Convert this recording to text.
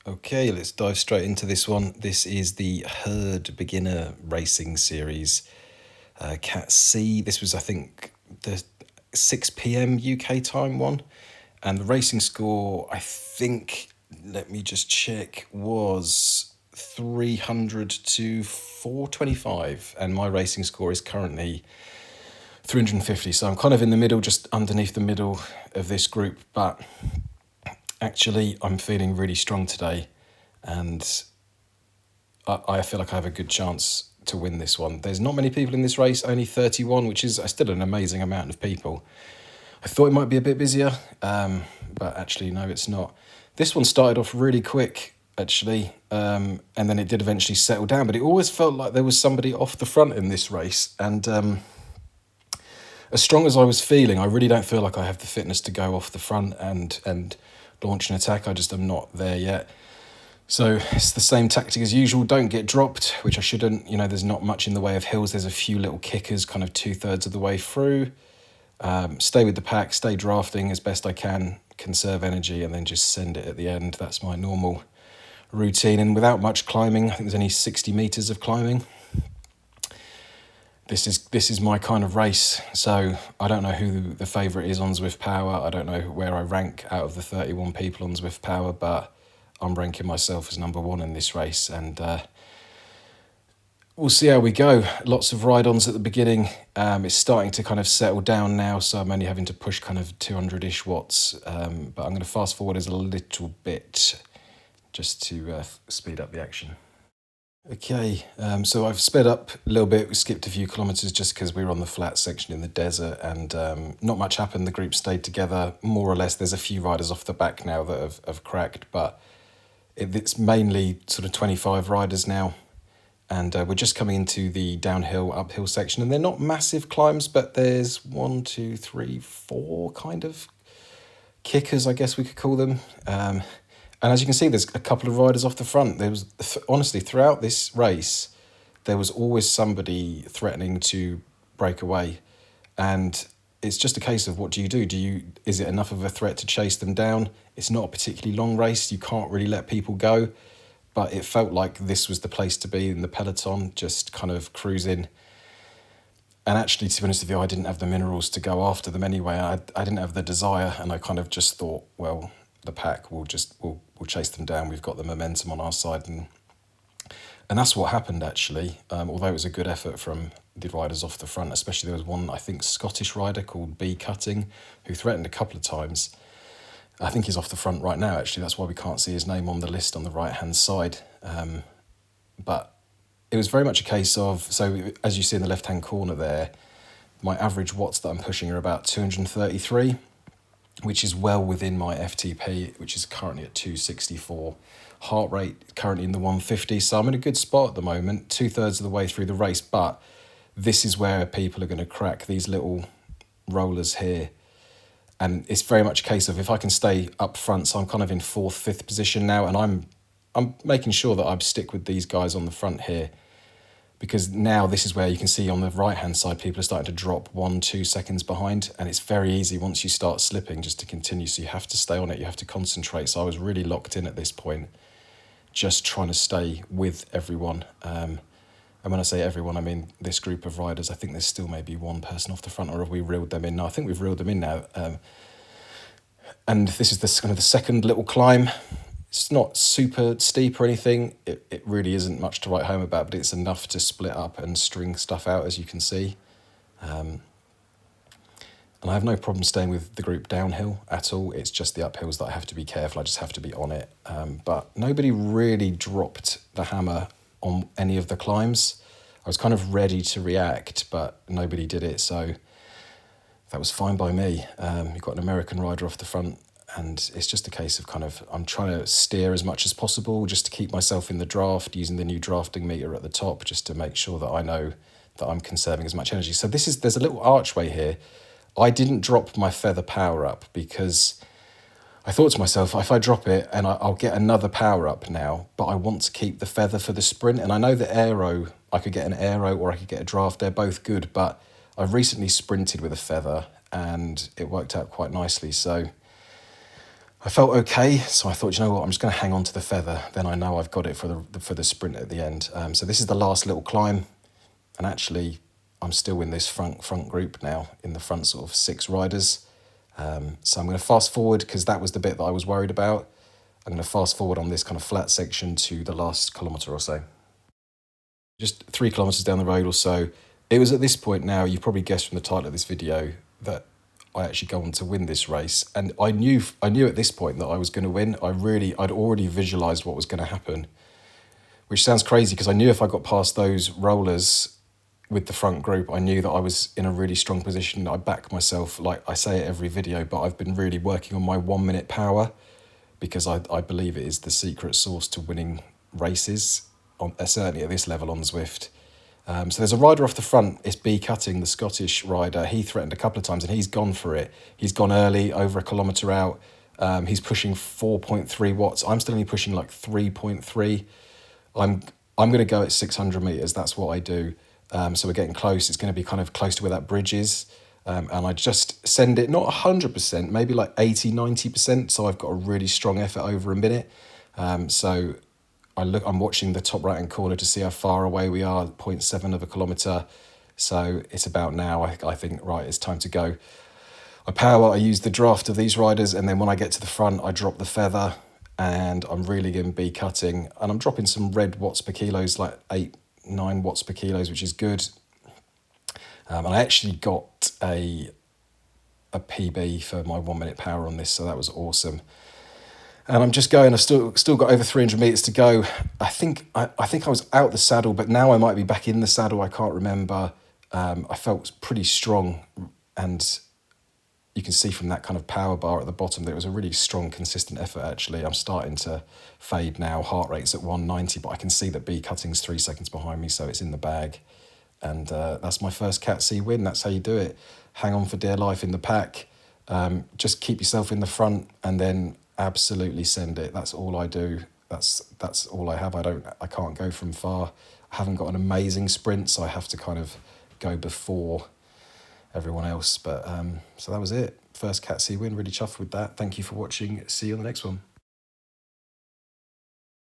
Okay, let's dive straight into this one. This is the Herd Beginner Racing Series, Cat C. This was, I think, the 6 p.m. UK time one. And the racing score, I think, let me just check, was 300 to 425. And my racing score is currently 350. So I'm kind of in the middle, just underneath the middle of this group. But actually, I'm feeling really strong today, and I feel like I have a good chance to win this one. There's not many people in this race, only 31, which is still an amazing amount of people. I thought it might be a bit busier, but actually, no, it's not. This one started off really quick, actually, and then it did eventually settle down, but it always felt like there was somebody off the front in this race, and as strong as I was feeling, I really don't feel like I have the fitness to go off the front and launch an attack. I just am not there yet. So it's the same tactic as usual. Don't get dropped, which I shouldn't. You know, there's not much in the way of hills. There's a few little kickers kind of 2/3 of the way through. Stay with the pack, stay drafting as best I can, conserve energy, and then just send it at the end. That's my normal routine. And without much climbing, I think there's only 60 meters of climbing. This is my kind of race. So I don't know who the favourite is on Zwift Power. I don't know where I rank out of the 31 people on Zwift Power, but I'm ranking myself as number one in this race, and we'll see how we go. Lots of ride-ons at the beginning. It's starting to kind of settle down now, so I'm only having to push kind of 200-ish watts, but I'm going to fast forward as a little bit just to speed up the action. Okay, so I've sped up a little bit. We skipped a few kilometres just because we were on the flat section in the desert, and not much happened. The group stayed together, more or less. There's a few riders off the back now that have cracked, but it's mainly sort of 25 riders now, and we're just coming into the downhill, uphill section, and they're not massive climbs, but there's 1, 2, 3, 4 kind of kickers, I guess we could call them. And as you can see, there's a couple of riders off the front. There was, honestly, throughout this race, there was always somebody threatening to break away. And it's just a case of what do you do? Is it enough of a threat to chase them down? It's not a particularly long race. You can't really let people go. But it felt like this was the place to be in the peloton, just kind of cruising. And actually, to be honest with you, I didn't have the minerals to go after them anyway. I didn't have the desire, and I kind of just thought, well, the pack will chase them down. We've got the momentum on our side, and that's what happened actually. Although it was a good effort from the riders off the front, especially there was one, I think, Scottish rider called B Cutting, who threatened a couple of times. I think he's off the front right now, actually. That's why we can't see his name on the list on the right-hand side. But it was very much a case of, so as you see in the left-hand corner there, my average watts that I'm pushing are about 233, which is well within my FTP, which is currently at 264. Heart rate currently in the 150, so I'm in a good spot at the moment, 2/3 of the way through the race, but this is where people are going to crack, these little rollers here. And it's very much a case of if I can stay up front, so I'm kind of in 4th, 5th position now, and I'm making sure that I stick with these guys on the front here, because now this is where you can see on the right-hand side, people are starting to drop 1, 2 seconds behind, and it's very easy once you start slipping just to continue, so you have to stay on it, you have to concentrate. So I was really locked in at this point, just trying to stay with everyone. And when I say everyone, I mean this group of riders. I think there's still maybe one person off the front, or have we reeled them in? No, I think we've reeled them in now. And this is this kind of the second little climb. It's not super steep or anything. It really isn't much to write home about, but it's enough to split up and string stuff out, as you can see. And I have no problem staying with the group downhill at all. It's just the uphills that I have to be careful. I just have to be on it. But nobody really dropped the hammer on any of the climbs. I was kind of ready to react, but nobody did it. So that was fine by me. You've got an American rider off the front, and it's just a case of kind of, I'm trying to steer as much as possible just to keep myself in the draft, using the new drafting meter at the top, just to make sure that I know that I'm conserving as much energy. So there's a little archway here. I didn't drop my feather power up because I thought to myself, if I drop it and I'll get another power up now, but I want to keep the feather for the sprint. And I know the aero, I could get an aero or I could get a draft. They're both good, but I've recently sprinted with a feather and it worked out quite nicely. So I felt okay, so I thought, you know what, I'm just going to hang on to the feather. Then I know I've got it for the sprint at the end. So this is the last little climb, and actually, I'm still in this front group now, in the front sort of 6 riders. So I'm going to fast forward because that was the bit that I was worried about. I'm going to fast forward on this kind of flat section to the last kilometre or so. Just 3 kilometres down the road or so. It was at this point now, you've probably guessed from the title of this video, that I actually go on to win this race. And I knew at this point that I was going to win. I'd already visualised what was going to happen, which sounds crazy because I knew if I got past those rollers with the front group, I knew that I was in a really strong position. I back myself, like I say it every video, but I've been really working on my 1 minute power because I believe it is the secret sauce to winning races, certainly at this level on Zwift. So there's a rider off the front, it's B Cutting, the Scottish rider. He threatened a couple of times and he's gone for it. He's gone early, over a kilometre out. He's pushing 4.3 watts. I'm still only pushing like 3.3. I'm going to go at 600 metres, that's what I do. So we're getting close. It's going to be kind of close to where that bridge is. And I just send it, not 100%, maybe like 80, 90%. So I've got a really strong effort over a minute. So I'm watching the top right-hand corner to see how far away we are, 0.7 of a kilometre. So it's about now, I think, right, it's time to go. I power, I use the draft of these riders, and then when I get to the front, I drop the feather, and I'm really going to be cutting. And I'm dropping some red watts per kilos, like 8-9 watts per kilos, which is good. And I actually got a PB for my 1 minute power on this, so that was awesome. And I'm just going, I've still got over 300 metres to go. I think I was out the saddle, but now I might be back in the saddle. I can't remember. I felt pretty strong, and you can see from that kind of power bar at the bottom that it was a really strong, consistent effort, actually. I'm starting to fade now. Heart rate's at 190, but I can see that B Cutting's 3 seconds behind me, so it's in the bag. And that's my first Cat C win. That's how you do it. Hang on for dear life in the pack. Just keep yourself in the front and then absolutely send it. That's all I do. That's all I have. I can't go from far. I haven't got an amazing sprint, so I have to kind of go before everyone else. But so that was it. First Cat C win. Really chuffed with that. Thank you for watching. See you on the next one.